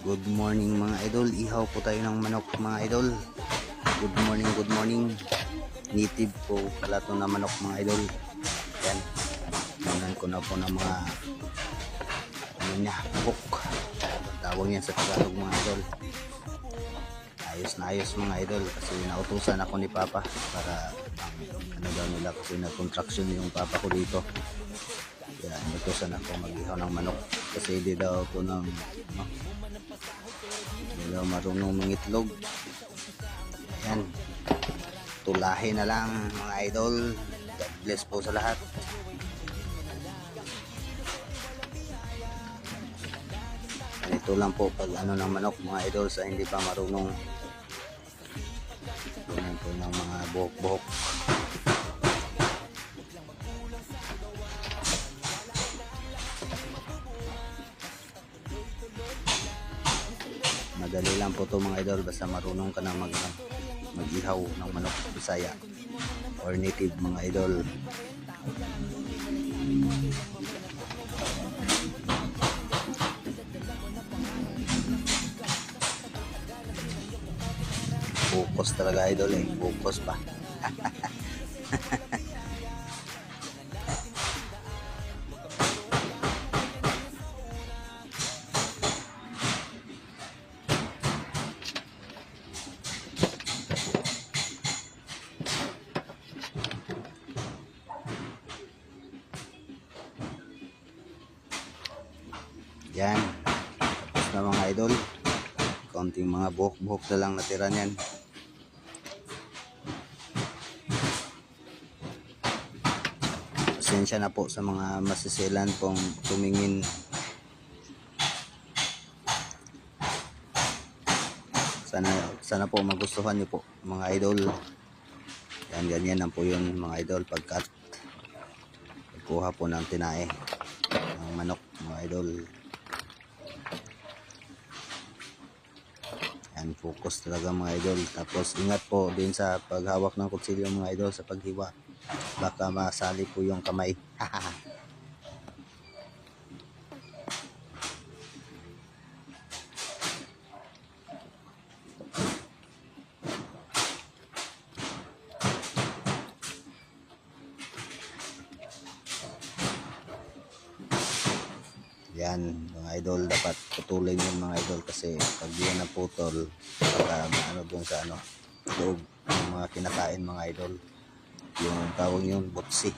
Good morning mga idol. Ihaw po tayo ng manok mga idol. Good morning, good morning. Native po pala ito na manok mga idol. Yan. Tingnan ko na po ng mga ano niya, hook. Tawag niya sa Tagalog mga idol. Ayos na ayos mga idol kasi nautusan ako ni Papa para ano daw nila kasi nag-contraction yung Papa ko dito. Yan, nautusan ako mag-ihaw ng manok kasi hindi daw ito ng hindi daw marunong mangitlog. Ayan, tulahin na lang mga idol. God bless po sa lahat. Ito lang po pag ano ng manok mga idol sa hindi pa marunong. Ganyan po ng mga buhok-buhok. Madali lang po to mga idol basta marunong ka na mag-ihaw ng manok Bisaya or native mga idol. Focus talaga idol eh, focus pa. Yan, tapos na mga idol. Konting mga buhok-buhok na lang natira niyan. Pasensya na po sa mga masisilan pong tumingin. Sana po magustuhan niyo po mga idol. Yan, ganyan lang po yun mga idol pagkat pagkuha po ng tinae ng manok mga idol. Yan, focus talaga mga idol. Tapos ingat po din sa paghawak ng kutsilyo mga idol sa paghiwa. Baka masali po yung kamay. Yan mga idol, dapat putulin yung mga idol kasi pag yan naputol baka ano dun sa loob ng mga kinakain mga idol, yung tawag yung butsi.